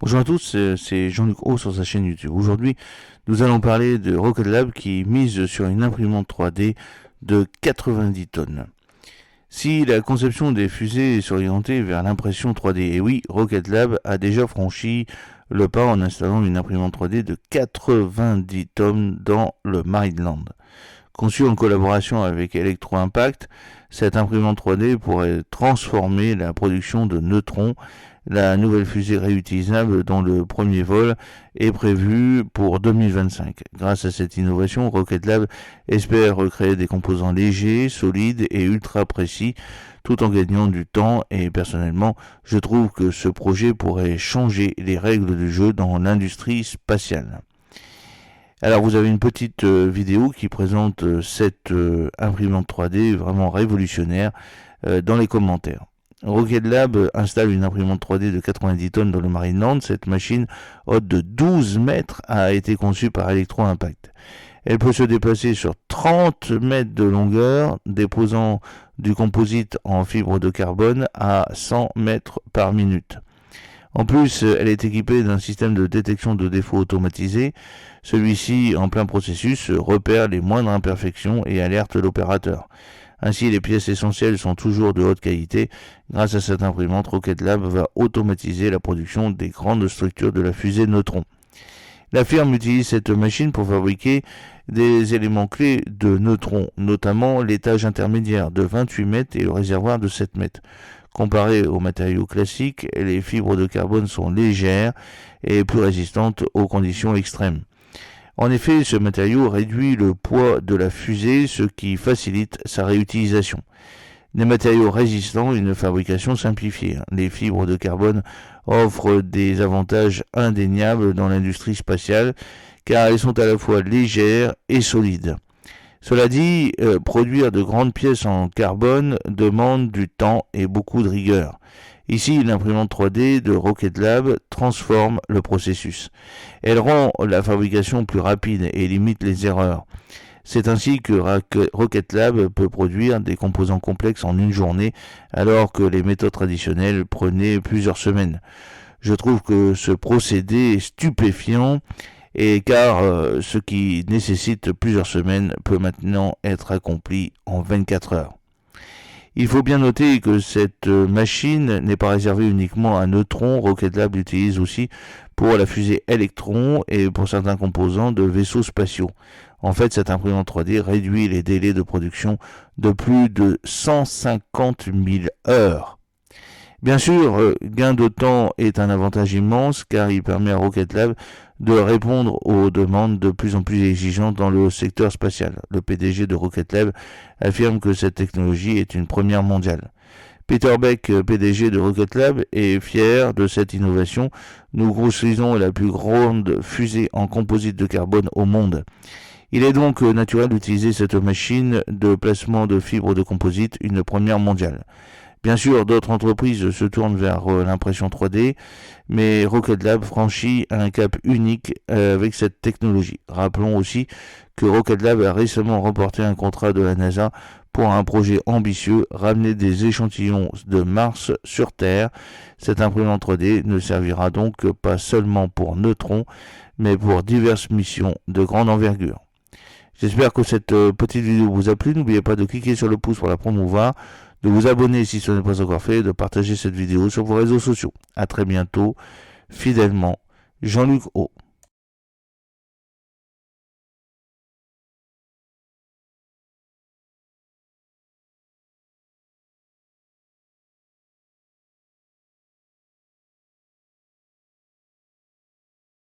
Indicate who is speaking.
Speaker 1: Bonjour à tous, c'est Jean-Luc O sur sa chaîne YouTube. Aujourd'hui, nous allons parler de Rocket Lab qui mise sur une imprimante 3D de 90 tonnes. Si la conception des fusées est orientée vers l'impression 3D, et oui, Rocket Lab a déjà franchi le pas en installant une imprimante 3D de 90 tonnes dans le Maryland. Conçue en collaboration avec Electro Impact, cette imprimante 3D pourrait transformer la production de neutrons. La nouvelle fusée réutilisable dont le premier vol est prévu pour 2025. Grâce à cette innovation, Rocket Lab espère recréer des composants légers, solides et ultra précis tout en gagnant du temps, et personnellement, je trouve que ce projet pourrait changer les règles du jeu dans l'industrie spatiale. Alors vous avez une petite vidéo qui présente cette imprimante 3D vraiment révolutionnaire dans les commentaires. Rocket Lab installe une imprimante 3D de 90 tonnes dans le Maryland. Cette machine haute de 12 mètres a été conçue par Electro Impact. Elle peut se déplacer sur 30 mètres de longueur, déposant du composite en fibre de carbone à 100 mètres par minute. En plus, elle est équipée d'un système de détection de défauts automatisé. Celui-ci, en plein processus, repère les moindres imperfections et alerte l'opérateur. Ainsi, les pièces essentielles sont toujours de haute qualité. Grâce à cette imprimante, Rocket Lab va automatiser la production des grandes structures de la fusée Neutron. La firme utilise cette machine pour fabriquer des éléments clés de neutrons, notamment l'étage intermédiaire de 28 mètres et le réservoir de 7 mètres. Comparé aux matériaux classiques, les fibres de carbone sont légères et plus résistantes aux conditions extrêmes. En effet, ce matériau réduit le poids de la fusée, ce qui facilite sa réutilisation. Des matériaux résistants et une fabrication simplifiée. Les fibres de carbone offrent des avantages indéniables dans l'industrie spatiale car elles sont à la fois légères et solides. Cela dit, produire de grandes pièces en carbone demande du temps et beaucoup de rigueur. Ici, l'imprimante 3D de Rocket Lab transforme le processus. Elle rend la fabrication plus rapide et limite les erreurs. C'est ainsi que Rocket Lab peut produire des composants complexes en une journée, alors que les méthodes traditionnelles prenaient plusieurs semaines. Je trouve que ce procédé est stupéfiant, et car ce qui nécessite plusieurs semaines peut maintenant être accompli en 24 heures. Il faut bien noter que cette machine n'est pas réservée uniquement à neutrons. Rocket Lab l'utilise aussi pour la fusée Electron et pour certains composants de vaisseaux spatiaux. En fait, cette imprimante 3D réduit les délais de production de plus de 150 000 heures. Bien sûr, gain de temps est un avantage immense car il permet à Rocket Lab de répondre aux demandes de plus en plus exigeantes dans le secteur spatial. Le PDG de Rocket Lab affirme que cette technologie est une première mondiale. Peter Beck, PDG de Rocket Lab, est fier de cette innovation. Nous construisons la plus grande fusée en composite de carbone au monde. Il est donc naturel d'utiliser cette machine de placement de fibres de composite, une première mondiale. Bien sûr, d'autres entreprises se tournent vers l'impression 3D, mais Rocket Lab franchit un cap unique avec cette technologie. Rappelons aussi que Rocket Lab a récemment remporté un contrat de la NASA pour un projet ambitieux, ramener des échantillons de Mars sur Terre. Cette imprimante 3D ne servira donc pas seulement pour neutrons, mais pour diverses missions de grande envergure. J'espère que cette petite vidéo vous a plu. N'oubliez pas de cliquer sur le pouce pour la promouvoir, de vous abonner si ce n'est pas encore fait, et de partager cette vidéo sur vos réseaux sociaux. A très bientôt, fidèlement, Jean-Luc O.